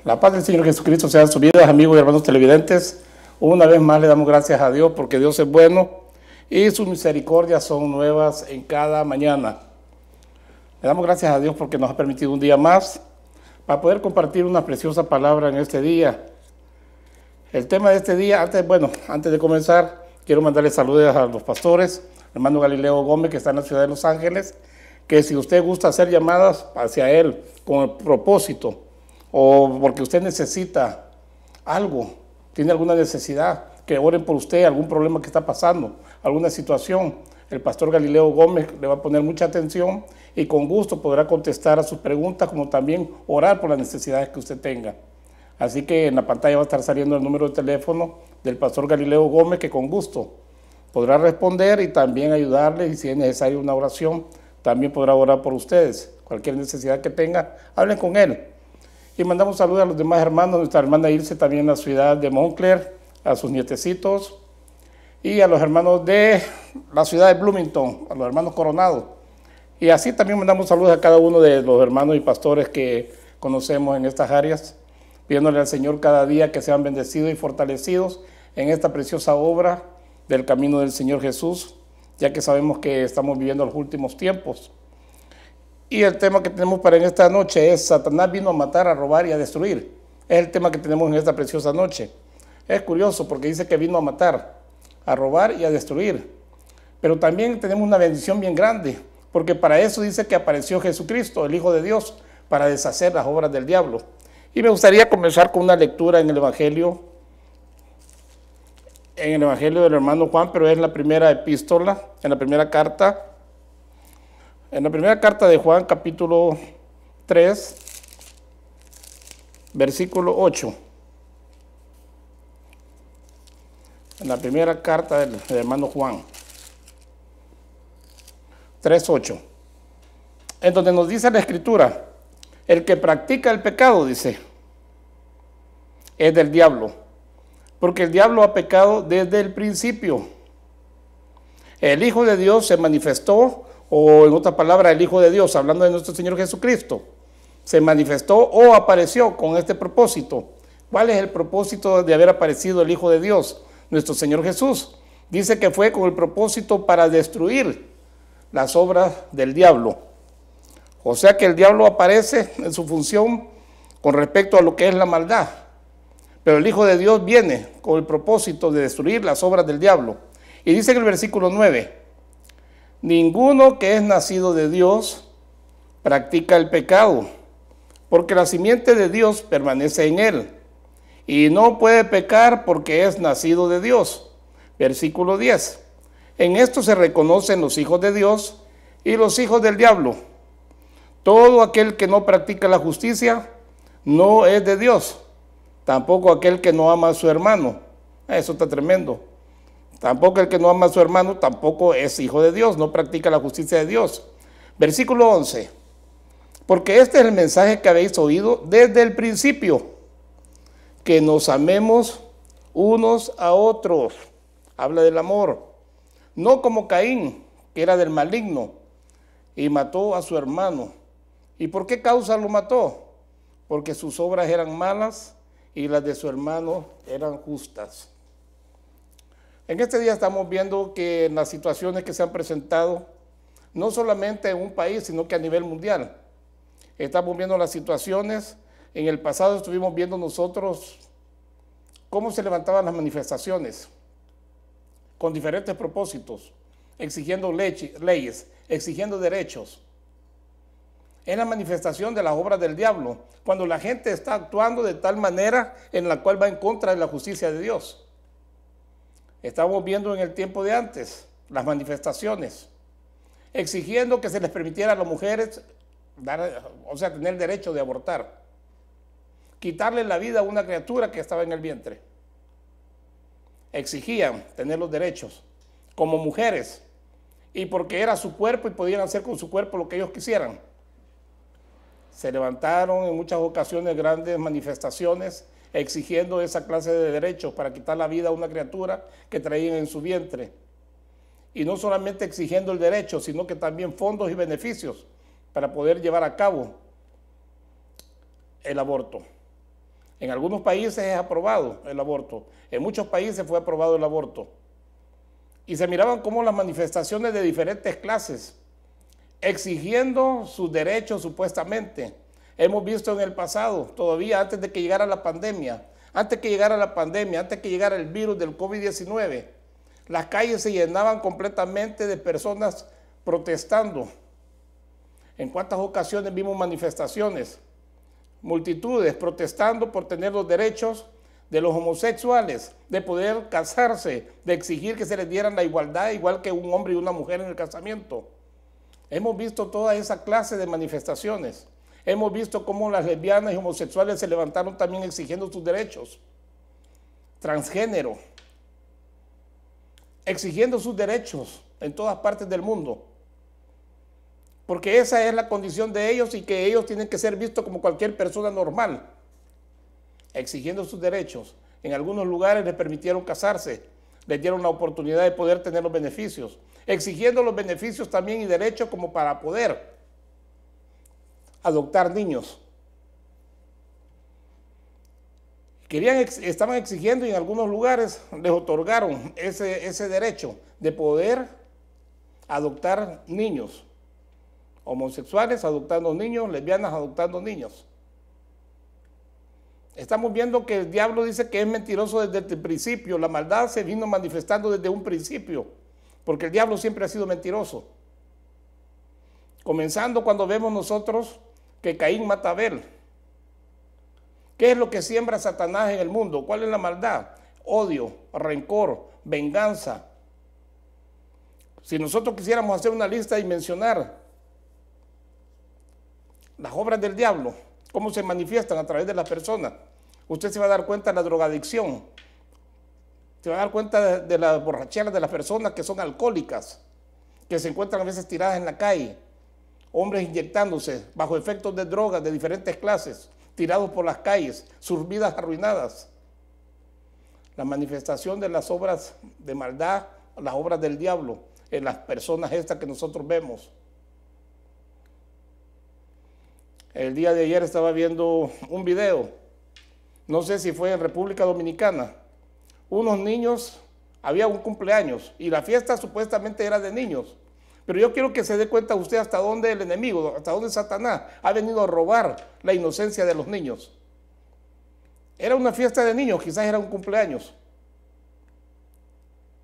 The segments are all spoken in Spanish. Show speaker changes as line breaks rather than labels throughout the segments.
La paz del Señor Jesucristo sea en sus vidas, amigos y hermanos televidentes. Una vez más le damos gracias a Dios porque Dios es bueno y sus misericordias son nuevas en cada mañana. Le damos gracias a Dios porque nos ha permitido un día más para poder compartir una preciosa palabra en este día. El tema de este día, antes de comenzar, quiero mandarle saludos a los pastores, hermano Galileo Gómez, que está en la ciudad de Los Ángeles, que si usted gusta hacer llamadas hacia él con el propósito o porque usted necesita algo, tiene alguna necesidad, que oren por usted, algún problema que está pasando, alguna situación, el pastor Galileo Gómez le va a poner mucha atención y con gusto podrá contestar a sus preguntas, como también orar por las necesidades que usted tenga. Así que en la pantalla va a estar saliendo el número de teléfono del pastor Galileo Gómez, que con gusto podrá responder y también ayudarle, y si es necesaria una oración, también podrá orar por ustedes. Cualquier necesidad que tenga, hablen con él. Y mandamos saludos a los demás hermanos, nuestra hermana Ilse también en la ciudad de Montclair, a sus nietecitos, y a los hermanos de la ciudad de Bloomington, a los hermanos Coronados. Y así también mandamos saludos a cada uno de los hermanos y pastores que conocemos en estas áreas, pidiéndole al Señor cada día que sean bendecidos y fortalecidos en esta preciosa obra del camino del Señor Jesús, ya que sabemos que estamos viviendo los últimos tiempos. Y el tema que tenemos para en esta noche es: Satanás vino a matar, a robar y a destruir. Es el tema que tenemos en esta preciosa noche. Es curioso porque dice que vino a matar, a robar y a destruir. Pero también tenemos una bendición bien grande, porque para eso dice que apareció Jesucristo, el Hijo de Dios, para deshacer las obras del diablo. Y me gustaría comenzar con una lectura en el Evangelio del hermano Juan, pero es en la primera epístola, en la primera carta. En la primera carta de Juan, capítulo 3, versículo 8. En la primera carta del hermano Juan, 3:8, en donde nos dice la Escritura: el que practica el pecado, dice, es del diablo, porque el diablo ha pecado desde el principio. El Hijo de Dios se manifestó, o en otra palabra, el Hijo de Dios, hablando de nuestro Señor Jesucristo, se manifestó o apareció con este propósito. ¿Cuál es el propósito de haber aparecido el Hijo de Dios, nuestro Señor Jesús? Dice que fue con el propósito para destruir las obras del diablo. O sea que el diablo aparece en su función con respecto a lo que es la maldad. Pero el Hijo de Dios viene con el propósito de destruir las obras del diablo. Y dice en el versículo 9: ninguno que es nacido de Dios practica el pecado, porque la simiente de Dios permanece en él, y no puede pecar porque es nacido de Dios. Versículo 10. En esto se reconocen los hijos de Dios y los hijos del diablo. Todo aquel que no practica la justicia no es de Dios, tampoco aquel que no ama a su hermano. Eso está tremendo. Tampoco el que no ama a su hermano tampoco es hijo de Dios, no practica la justicia de Dios. Versículo 11. Porque este es el mensaje que habéis oído desde el principio, que nos amemos unos a otros. Habla del amor. No como Caín, que era del maligno y mató a su hermano. ¿Y por qué causa lo mató? Porque sus obras eran malas y las de su hermano eran justas. En este día estamos viendo que en las situaciones que se han presentado, no solamente en un país, sino que a nivel mundial, estamos viendo las situaciones. En el pasado estuvimos viendo nosotros cómo se levantaban las manifestaciones con diferentes propósitos, exigiendo leyes, exigiendo derechos. Es la manifestación de las obras del diablo, cuando la gente está actuando de tal manera en la cual va en contra de la justicia de Dios. Estamos viendo en el tiempo de antes las manifestaciones, exigiendo que se les permitiera a las mujeres tener el derecho de abortar, quitarle la vida a una criatura que estaba en el vientre. Exigían tener los derechos como mujeres, y porque era su cuerpo y podían hacer con su cuerpo lo que ellos quisieran. Se levantaron en muchas ocasiones grandes manifestaciones exigiendo esa clase de derechos para quitar la vida a una criatura que traían en su vientre. Y no solamente exigiendo el derecho, sino que también fondos y beneficios para poder llevar a cabo el aborto. En algunos países es aprobado el aborto, en muchos países fue aprobado el aborto. Y se miraban como las manifestaciones de diferentes clases, exigiendo sus derechos supuestamente. Hemos visto en el pasado, todavía antes de que llegara la pandemia, antes que llegara el virus del COVID-19, las calles se llenaban completamente de personas protestando. ¿En cuántas ocasiones vimos manifestaciones? Multitudes protestando por tener los derechos de los homosexuales, de poder casarse, de exigir que se les dieran la igualdad, igual que un hombre y una mujer en el casamiento. Hemos visto toda esa clase de manifestaciones. Hemos visto cómo las lesbianas y homosexuales se levantaron también exigiendo sus derechos. Transgénero, exigiendo sus derechos en todas partes del mundo. Porque esa es la condición de ellos y que ellos tienen que ser vistos como cualquier persona normal. Exigiendo sus derechos. En algunos lugares les permitieron casarse, les dieron la oportunidad de poder tener los beneficios. Exigiendo los beneficios también y derechos como para poder adoptar niños. Estaban exigiendo y en algunos lugares les otorgaron ese derecho de poder adoptar niños. Homosexuales adoptando niños, lesbianas adoptando niños. Estamos viendo que el diablo dice que es mentiroso desde el principio. La maldad se vino manifestando desde un principio, porque el diablo siempre ha sido mentiroso. Comenzando cuando vemos nosotros que Caín mata a Abel. ¿Qué es lo que siembra Satanás en el mundo? ¿Cuál es la maldad? Odio, rencor, venganza. Si nosotros quisiéramos hacer una lista y mencionar las obras del diablo, cómo se manifiestan a través de las personas, usted se va a dar cuenta de la drogadicción, se va a dar cuenta de las borracheras de las personas que son alcohólicas, que se encuentran a veces tiradas en la calle, hombres inyectándose bajo efectos de drogas de diferentes clases, tirados por las calles, sus vidas arruinadas. La manifestación de las obras de maldad, las obras del diablo en las personas estas que nosotros vemos. El día de ayer estaba viendo un video, no sé si fue en República Dominicana, unos niños, había un cumpleaños y la fiesta supuestamente era de niños. Pero yo quiero que se dé cuenta usted hasta dónde el enemigo, hasta dónde Satanás ha venido a robar la inocencia de los niños. Era una fiesta de niños, quizás era un cumpleaños.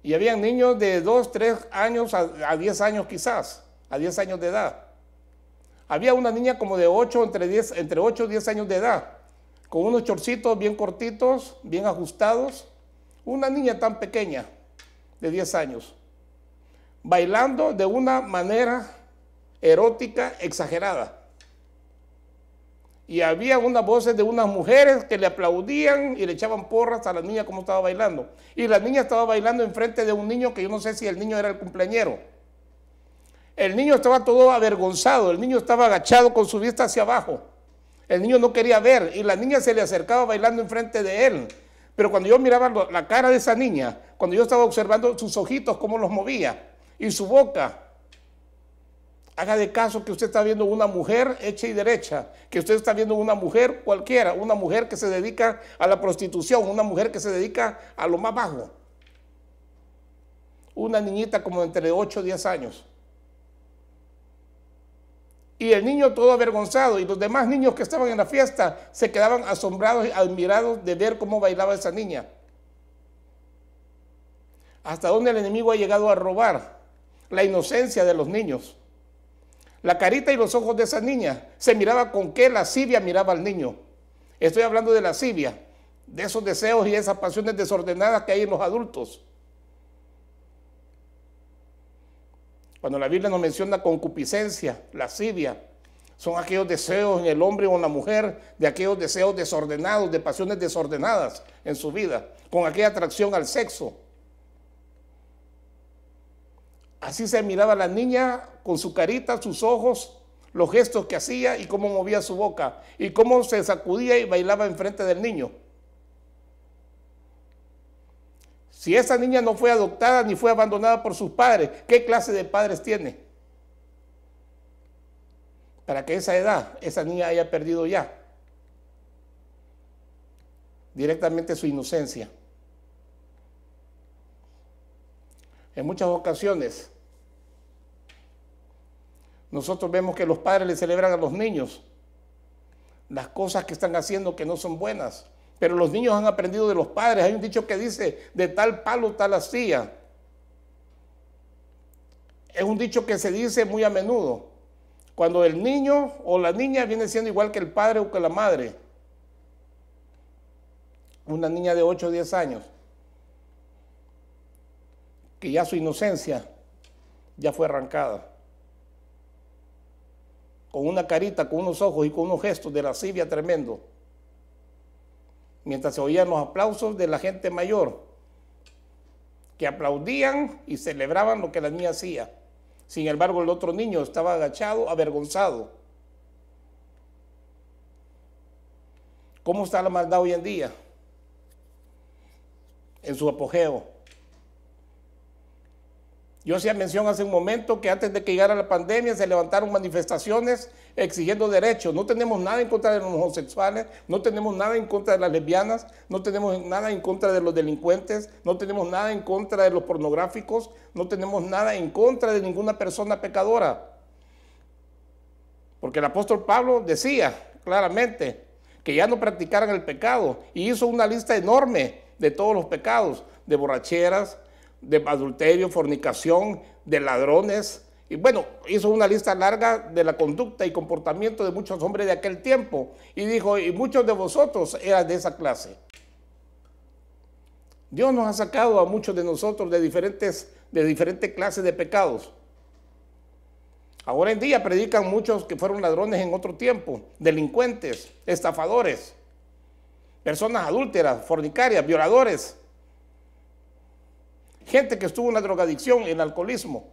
Y habían niños de 2, 3 años a 10 años quizás, a 10 años de edad. Había una niña como de 8, entre 8 y 10 años de edad, con unos chorcitos bien cortitos, bien ajustados. Una niña tan pequeña, de 10 años. Bailando de una manera erótica exagerada. Y había unas voces de unas mujeres que le aplaudían y le echaban porras a la niña como estaba bailando. Y la niña estaba bailando enfrente de un niño que yo no sé si el niño era el cumpleañero. El niño estaba todo avergonzado, el niño estaba agachado con su vista hacia abajo. El niño no quería ver y la niña se le acercaba bailando enfrente de él. Pero cuando yo miraba la cara de esa niña, cuando yo estaba observando sus ojitos, cómo los movía, y su boca, haga de caso que usted está viendo una mujer hecha y derecha, que usted está viendo una mujer cualquiera, una mujer que se dedica a la prostitución, una mujer que se dedica a lo más bajo. Una niñita como entre 8 y 10 años. Y el niño todo avergonzado, y los demás niños que estaban en la fiesta se quedaban asombrados y admirados de ver cómo bailaba esa niña. Hasta dónde el enemigo ha llegado a robar la inocencia de los niños. La carita y los ojos de esa niña se miraba con qué lascivia miraba al niño. Estoy hablando de lascivia, de esos deseos y esas pasiones desordenadas que hay en los adultos. Cuando la Biblia nos menciona concupiscencia, lascivia, son aquellos deseos en el hombre o en la mujer, de aquellos deseos desordenados, de pasiones desordenadas en su vida, con aquella atracción al sexo. Así se miraba la niña con su carita, sus ojos, los gestos que hacía y cómo movía su boca y cómo se sacudía y bailaba enfrente del niño. Si esa niña no fue adoptada ni fue abandonada por sus padres, ¿qué clase de padres tiene? Para que a esa edad esa niña haya perdido ya directamente su inocencia. En muchas ocasiones, nosotros vemos que los padres le celebran a los niños las cosas que están haciendo que no son buenas, pero los niños han aprendido de los padres. Hay un dicho que dice, de tal palo, tal astilla. Es un dicho que se dice muy a menudo, cuando el niño o la niña viene siendo igual que el padre o que la madre. Una niña de 8 o 10 años, que ya su inocencia ya fue arrancada, con una carita, con unos ojos y con unos gestos de lascivia tremendo, mientras se oían los aplausos de la gente mayor, que aplaudían y celebraban lo que la niña hacía. Sin embargo, el otro niño estaba agachado, avergonzado. ¿Cómo está la maldad hoy en día? En su apogeo. Yo hacía mención hace un momento que antes de que llegara la pandemia se levantaron manifestaciones exigiendo derechos. No tenemos nada en contra de los homosexuales, no tenemos nada en contra de las lesbianas, no tenemos nada en contra de los delincuentes, no tenemos nada en contra de los pornográficos, no tenemos nada en contra de ninguna persona pecadora. Porque el apóstol Pablo decía claramente que ya no practicaran el pecado y hizo una lista enorme de todos los pecados, de borracheras, de adulterio, fornicación, de ladrones. Y bueno, hizo una lista larga de la conducta y comportamiento de muchos hombres de aquel tiempo. Y dijo, y muchos de vosotros eran de esa clase. Dios nos ha sacado a muchos de nosotros de diferentes clases de pecados. Ahora en día predican muchos que fueron ladrones en otro tiempo, delincuentes, estafadores, personas adúlteras, fornicarias, violadores. Gente que estuvo en la drogadicción, en el alcoholismo.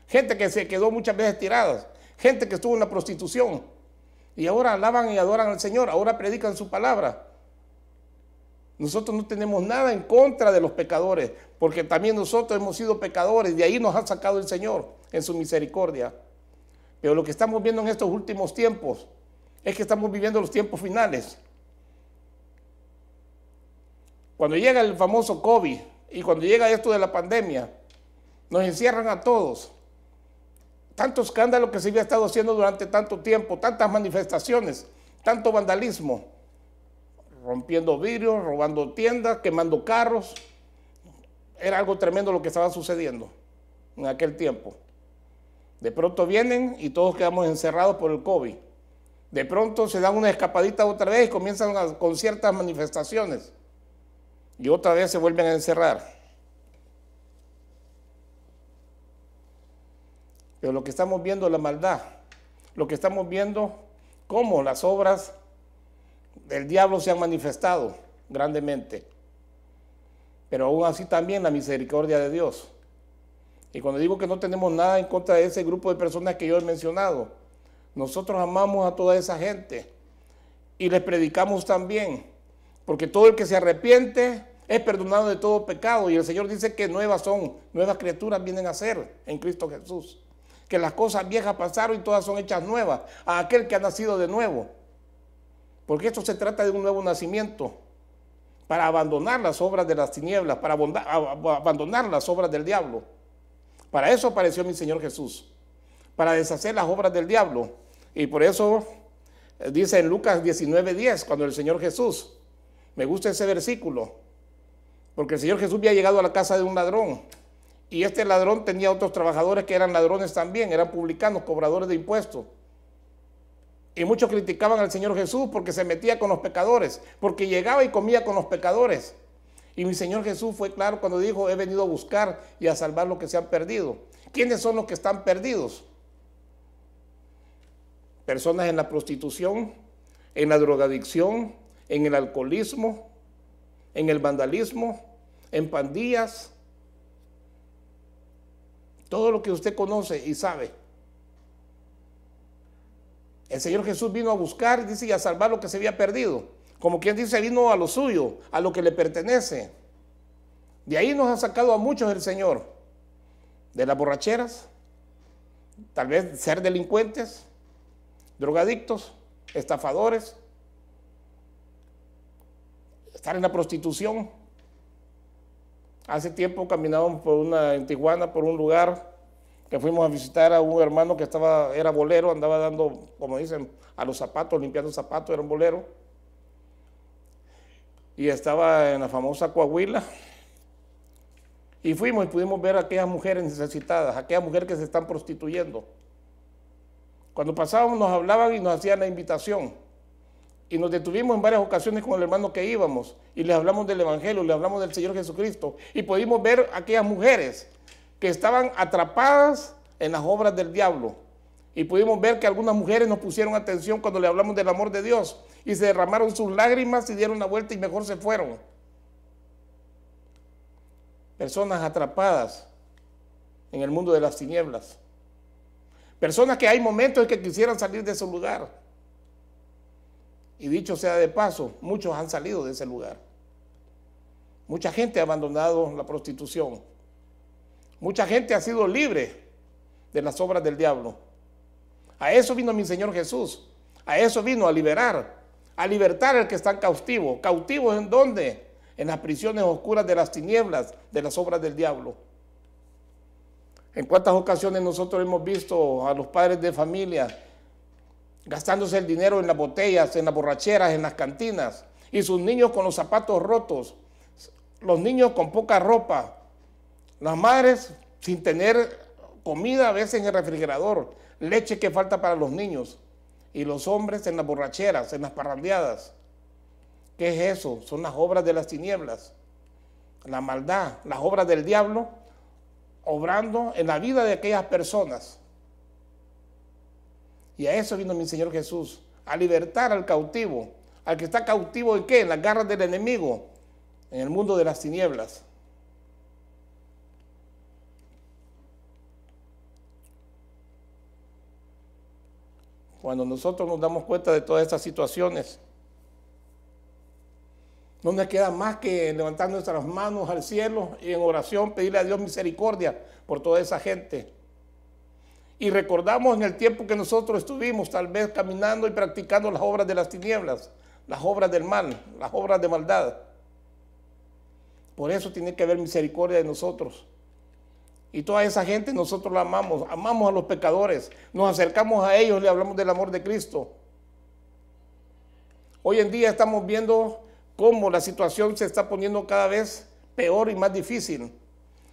Gente que se quedó muchas veces tirada. Gente que estuvo en la prostitución. Y ahora alaban y adoran al Señor. Ahora predican su palabra. Nosotros no tenemos nada en contra de los pecadores, porque también nosotros hemos sido pecadores. De ahí nos ha sacado el Señor en su misericordia. Pero lo que estamos viendo en estos últimos tiempos es que estamos viviendo los tiempos finales. Cuando llega el famoso COVID, y cuando llega esto de la pandemia, nos encierran a todos. Tanto escándalo que se había estado haciendo durante tanto tiempo, tantas manifestaciones, tanto vandalismo, rompiendo vidrios, robando tiendas, quemando carros. Era algo tremendo lo que estaba sucediendo en aquel tiempo. De pronto vienen y todos quedamos encerrados por el COVID. De pronto se dan una escapadita otra vez y comienzan con ciertas manifestaciones. Y otra vez se vuelven a encerrar. Pero lo que estamos viendo es la maldad. Lo que estamos viendo, cómo las obras del diablo se han manifestado grandemente. Pero aún así también la misericordia de Dios. Y cuando digo que no tenemos nada en contra de ese grupo de personas que yo he mencionado, nosotros amamos a toda esa gente y les predicamos también. Porque todo el que se arrepiente es perdonado de todo pecado. Y el Señor dice que nuevas criaturas vienen a ser en Cristo Jesús. Que las cosas viejas pasaron y todas son hechas nuevas a aquel que ha nacido de nuevo. Porque esto se trata de un nuevo nacimiento. Para abandonar las obras de las tinieblas, para abandonar las obras del diablo. Para eso apareció mi Señor Jesús. Para deshacer las obras del diablo. Y por eso dice en Lucas 19:10, cuando el Señor Jesús, me gusta ese versículo, porque el Señor Jesús había llegado a la casa de un ladrón, y este ladrón tenía otros trabajadores que eran ladrones también, eran publicanos, cobradores de impuestos. Y muchos criticaban al Señor Jesús porque se metía con los pecadores, porque llegaba y comía con los pecadores. Y mi Señor Jesús fue claro cuando dijo, he venido a buscar y a salvar los que se han perdido. ¿Quiénes son los que están perdidos? Personas en la prostitución, en la drogadicción, en el alcoholismo, en el vandalismo, en pandillas, todo lo que usted conoce y sabe. El Señor Jesús vino a buscar, dice, y a salvar lo que se había perdido. Como quien dice, vino a lo suyo, a lo que le pertenece. De ahí nos ha sacado a muchos el Señor. De las borracheras, tal vez ser delincuentes, drogadictos, estafadores. estar en la prostitución. Hace tiempo caminábamos en Tijuana, por un lugar que fuimos a visitar a un hermano que era bolero, andaba dando, como dicen, a los zapatos, limpiando zapatos, era un bolero. Y estaba en la famosa Coahuila. Y fuimos y pudimos ver a aquellas mujeres necesitadas, aquellas mujeres que se están prostituyendo. Cuando pasábamos nos hablaban y nos hacían la invitación. Y nos detuvimos en varias ocasiones con el hermano que íbamos y les hablamos del Evangelio, les hablamos del Señor Jesucristo. Y pudimos ver a aquellas mujeres que estaban atrapadas en las obras del diablo. Y pudimos ver que algunas mujeres nos pusieron atención cuando le hablamos del amor de Dios. Y se derramaron sus lágrimas y dieron la vuelta y mejor se fueron. Personas atrapadas en el mundo de las tinieblas. Personas que hay momentos en que quisieran salir de ese lugar. Y dicho sea de paso, muchos han salido de ese lugar. Mucha gente ha abandonado la prostitución. Mucha gente ha sido libre de las obras del diablo. A eso vino mi Señor Jesús. A eso vino, a libertar al que está cautivo. ¿Cautivos en dónde? En las prisiones oscuras de las tinieblas, de las obras del diablo. ¿En cuántas ocasiones nosotros hemos visto a los padres de familia gastándose el dinero en las botellas, en las borracheras, en las cantinas, y sus niños con los zapatos rotos, los niños con poca ropa, las madres sin tener comida a veces en el refrigerador, leche que falta para los niños, y los hombres en las borracheras, en las parrandeadas? ¿Qué es eso? Son las obras de las tinieblas, la maldad, las obras del diablo obrando en la vida de aquellas personas. Y a eso vino mi Señor Jesús, a libertar al cautivo, al que está cautivo ¿en qué? En las garras del enemigo, en el mundo de las tinieblas. Cuando nosotros nos damos cuenta de todas estas situaciones, no nos queda más que levantar nuestras manos al cielo y en oración pedirle a Dios misericordia por toda esa gente. Y recordamos en el tiempo que nosotros estuvimos tal vez caminando y practicando las obras de las tinieblas, las obras del mal, las obras de maldad. Por eso tiene que haber misericordia de nosotros. Y toda esa gente nosotros la amamos, amamos a los pecadores, nos acercamos a ellos, le hablamos del amor de Cristo. Hoy en día estamos viendo cómo la situación se está poniendo cada vez peor y más difícil.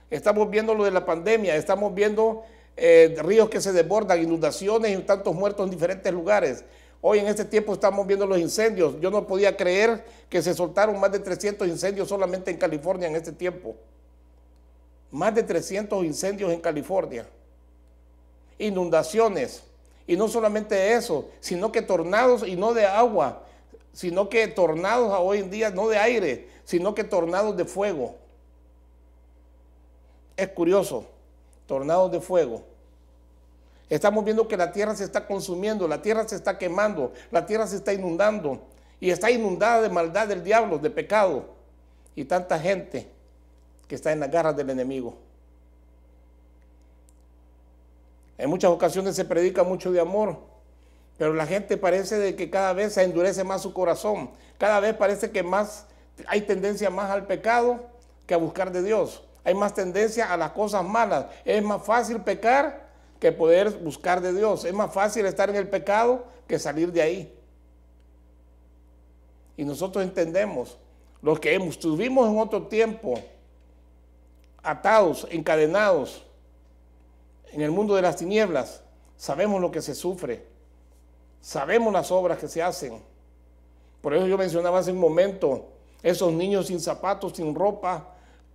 Estamos viendo lo de la pandemia, estamos viendo ríos que se desbordan, inundaciones y tantos muertos en diferentes lugares. Hoy en este tiempo estamos viendo los incendios. Yo no podía creer que se soltaron más de 300 incendios solamente en California en este tiempo. Más de 300 incendios en California. Inundaciones. Y no solamente eso, sino que tornados y no de agua, sino que tornados hoy en día no de aire, sino que tornados de fuego. Es curioso, tornados de fuego. Estamos viendo que la tierra se está consumiendo, la tierra se está quemando, la tierra se está inundando y está inundada de maldad del diablo, de pecado y tanta gente que está en las garras del enemigo. En muchas ocasiones se predica mucho de amor, pero la gente parece de que cada vez se endurece más su corazón, cada vez parece que más hay tendencia más al pecado que a buscar de Dios. Hay más tendencia a las cosas malas. Es más fácil pecar que poder buscar de Dios. Es más fácil estar en el pecado que salir de ahí. Y nosotros entendemos, los que estuvimos en otro tiempo, atados, encadenados, en el mundo de las tinieblas, sabemos lo que se sufre. Sabemos las obras que se hacen. Por eso yo mencionaba hace un momento, esos niños sin zapatos, sin ropa,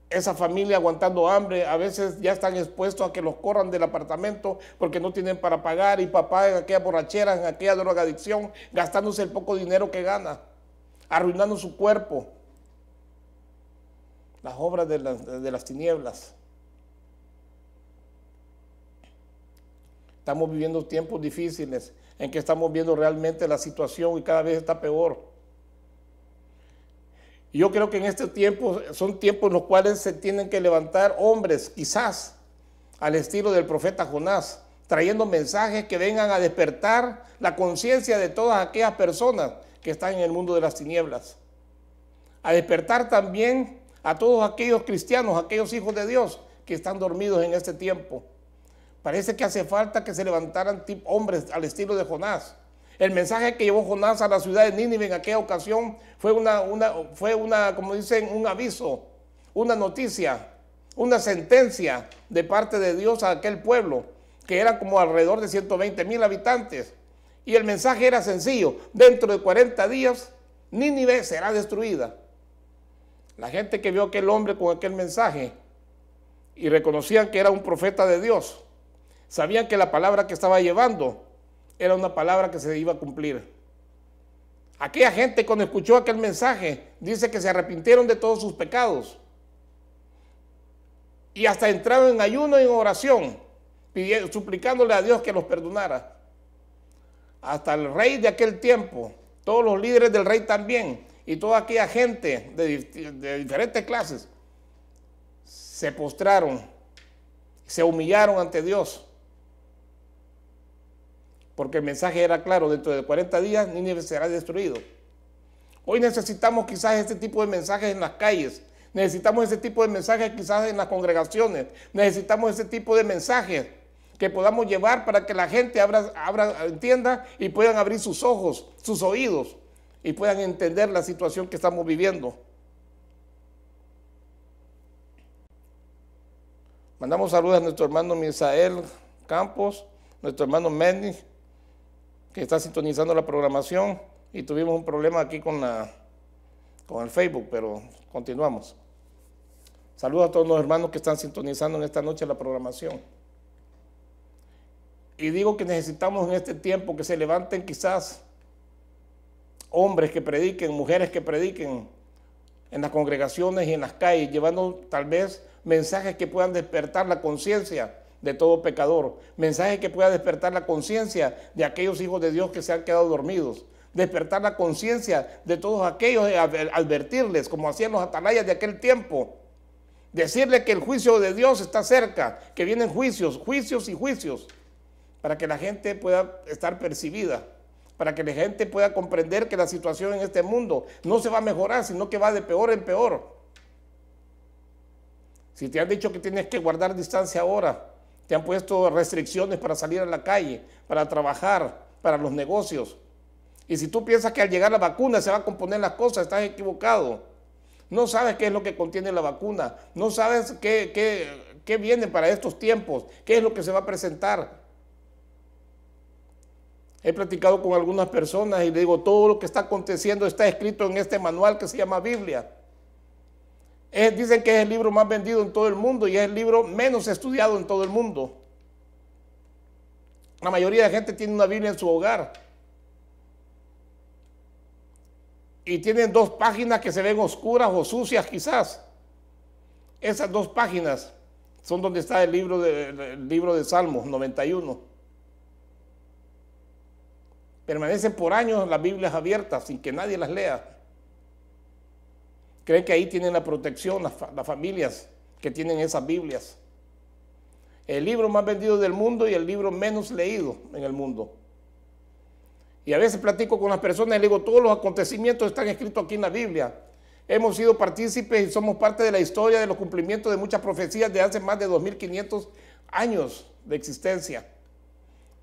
esa familia aguantando hambre, a veces ya están expuestos a que los corran del apartamento porque no tienen para pagar, y papá en aquella borrachera, en aquella drogadicción, gastándose el poco dinero que gana, arruinando su cuerpo. Las obras de las tinieblas. Estamos viviendo tiempos difíciles en que estamos viendo realmente la situación y cada vez está peor. Y yo creo que en este tiempo son tiempos en los cuales se tienen que levantar hombres, quizás al estilo del profeta Jonás, trayendo mensajes que vengan a despertar la conciencia de todas aquellas personas que están en el mundo de las tinieblas. a despertar también a todos aquellos cristianos, aquellos hijos de Dios que están dormidos en este tiempo. Parece que hace falta que se levantaran hombres al estilo de Jonás. El mensaje que llevó Jonás a la ciudad de Nínive en aquella ocasión fue como dicen, un aviso, una noticia, una sentencia de parte de Dios a aquel pueblo, que era como alrededor de 120,000 habitantes. Y el mensaje era sencillo: dentro de 40 días Nínive será destruida. La gente que vio a aquel hombre con aquel mensaje y reconocían que era un profeta de Dios, sabían que la palabra que estaba llevando era una palabra que se iba a cumplir. Aquella gente, cuando escuchó aquel mensaje, dice que se arrepintieron de todos sus pecados y hasta entraron en ayuno y en oración, suplicándole a Dios que los perdonara. Hasta el rey de aquel tiempo, todos los líderes del rey también, y toda aquella gente de diferentes clases, se postraron, se humillaron ante Dios, porque el mensaje era claro: dentro de 40 días Nínive será destruido. Hoy necesitamos quizás este tipo de mensajes en las calles, necesitamos ese tipo de mensajes quizás en las congregaciones, necesitamos ese tipo de mensajes que podamos llevar para que la gente entienda y puedan abrir sus ojos, sus oídos, y puedan entender la situación que estamos viviendo. Mandamos saludos a nuestro hermano Misael Campos, nuestro hermano Mendy, que está sintonizando la programación, y tuvimos un problema aquí con el Facebook, pero continuamos. Saludos a todos los hermanos que están sintonizando en esta noche la programación. Y digo que necesitamos en este tiempo que se levanten quizás hombres que prediquen, mujeres que prediquen en las congregaciones y en las calles, llevando tal vez mensajes que puedan despertar la conciencia de todo pecador, mensajes que puedan despertar la conciencia de aquellos hijos de Dios que se han quedado dormidos, despertar la conciencia de todos aquellos, advertirles, como hacían los atalayas de aquel tiempo, decirles que el juicio de Dios está cerca, que vienen juicios y juicios, para que la gente pueda estar percibida, para que la gente pueda comprender que la situación en este mundo no se va a mejorar, sino que va de peor en peor. Si te han dicho que tienes que guardar distancia ahora, te han puesto restricciones para salir a la calle, para trabajar, para los negocios. Y si tú piensas que al llegar la vacuna se van a componer las cosas, estás equivocado. No sabes qué es lo que contiene la vacuna, no sabes qué viene para estos tiempos, qué es lo que se va a presentar. He platicado con algunas personas y le digo: todo lo que está aconteciendo está escrito en este manual que se llama Biblia. Dicen que es el libro más vendido en todo el mundo y es el libro menos estudiado en todo el mundo. La mayoría de la gente tiene una Biblia en su hogar y tienen 2 páginas que se ven oscuras o sucias quizás. Esas 2 páginas son donde está el libro de Salmos 91. Permanecen por años las Biblias abiertas sin que nadie las lea. Creen que ahí tienen la protección las familias que tienen esas Biblias. El libro más vendido del mundo y el libro menos leído en el mundo. Y a veces platico con las personas y les digo: todos los acontecimientos están escritos aquí en la Biblia. Hemos sido partícipes y somos parte de la historia de los cumplimientos de muchas profecías de hace más de 2500 años de existencia.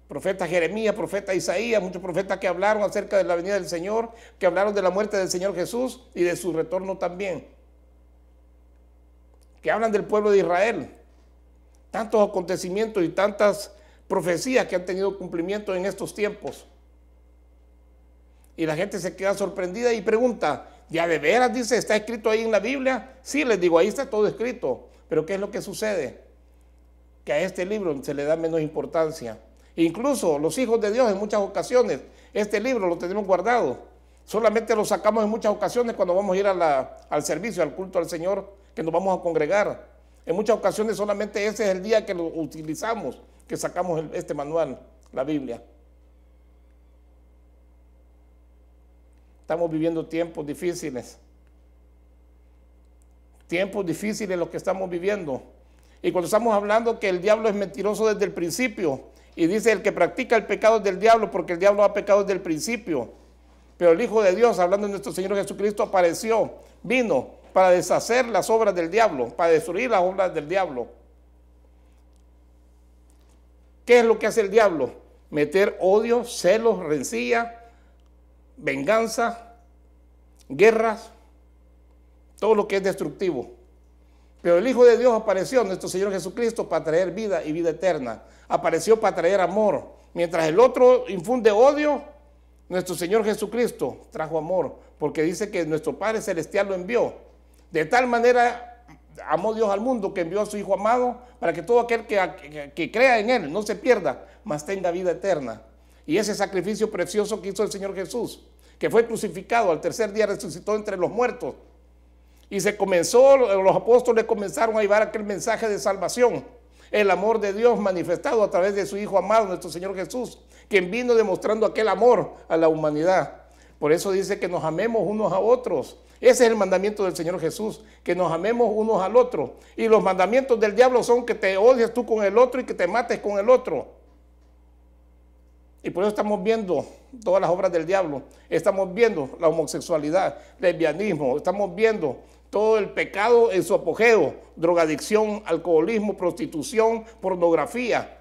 Profeta Jeremías, profeta Isaías, muchos profetas que hablaron acerca de la venida del Señor, que hablaron de la muerte del Señor Jesús y de su retorno también, que hablan del pueblo de Israel. Tantos acontecimientos y tantas profecías que han tenido cumplimiento en estos tiempos. Y la gente se queda sorprendida y pregunta: ¿ya de veras, dice, está escrito ahí en la Biblia? Sí, les digo, ahí está todo escrito. Pero ¿qué es lo que sucede? Que a este libro se le da menos importancia. Incluso los hijos de Dios en muchas ocasiones, este libro lo tenemos guardado. Solamente lo sacamos en muchas ocasiones cuando vamos a ir al servicio, al culto al Señor, que nos vamos a congregar. En muchas ocasiones solamente ese es el día que lo utilizamos, que sacamos este manual, la Biblia. Estamos viviendo tiempos difíciles. Tiempos difíciles los que estamos viviendo. Y cuando estamos hablando que el diablo es mentiroso desde el principio, y dice: el que practica el pecado es del diablo, porque el diablo ha pecado desde el principio. Pero el Hijo de Dios, hablando de nuestro Señor Jesucristo, apareció, vino para deshacer las obras del diablo, para destruir las obras del diablo. ¿Qué es lo que hace el diablo? Meter odio, celos, rencilla, venganza, guerras, todo lo que es destructivo. Pero el Hijo de Dios apareció, nuestro Señor Jesucristo, para traer vida y vida eterna. Apareció para traer amor. Mientras el otro infunde odio, nuestro Señor Jesucristo trajo amor, porque dice que nuestro Padre Celestial lo envió. De tal manera amó Dios al mundo que envió a su Hijo amado para que todo aquel que crea en Él no se pierda, mas tenga vida eterna. Y ese sacrificio precioso que hizo el Señor Jesús, que fue crucificado, al tercer día resucitó entre los muertos. Y los apóstoles comenzaron a llevar aquel mensaje de salvación. El amor de Dios manifestado a través de su Hijo amado, nuestro Señor Jesús, quien vino demostrando aquel amor a la humanidad. Por eso dice que nos amemos unos a otros. Ese es el mandamiento del Señor Jesús, que nos amemos unos al otro. Y los mandamientos del diablo son que te odies tú con el otro y que te mates con el otro. Y por eso estamos viendo todas las obras del diablo. Estamos viendo la homosexualidad, lesbianismo, estamos viendo todo el pecado en su apogeo, drogadicción, alcoholismo, prostitución, pornografía,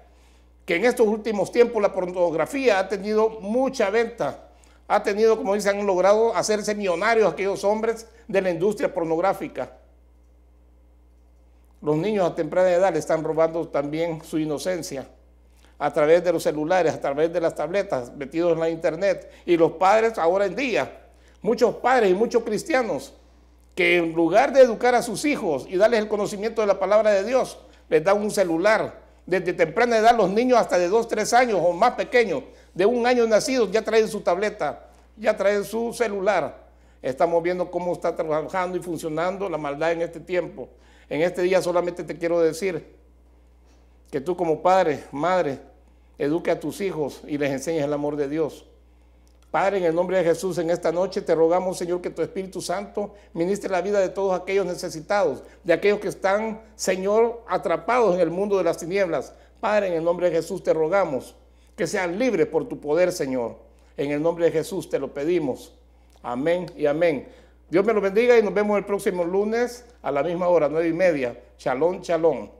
que en estos últimos tiempos la pornografía ha tenido mucha venta, ha tenido, como dicen, han logrado hacerse millonarios aquellos hombres de la industria pornográfica. Los niños a temprana edad le están robando también su inocencia a través de los celulares, a través de las tabletas, metidos en la internet. Y los padres ahora en día, muchos padres y muchos cristianos, que en lugar de educar a sus hijos y darles el conocimiento de la palabra de Dios, les dan un celular. Desde temprana edad los niños hasta de 2, 3 años o más pequeños, de 1 año nacidos, ya traen su tableta, ya traen su celular. Estamos viendo cómo está trabajando y funcionando la maldad en este tiempo. En este día solamente te quiero decir que tú como padre, madre, eduque a tus hijos y les enseñes el amor de Dios. Padre, en el nombre de Jesús, en esta noche te rogamos, Señor, que tu Espíritu Santo ministre la vida de todos aquellos necesitados, de aquellos que están, Señor, atrapados en el mundo de las tinieblas. Padre, en el nombre de Jesús te rogamos que sean libres por tu poder, Señor. En el nombre de Jesús te lo pedimos. Amén y amén. Dios me lo bendiga y nos vemos el próximo lunes a la misma hora, 9:30. Shalom, shalom.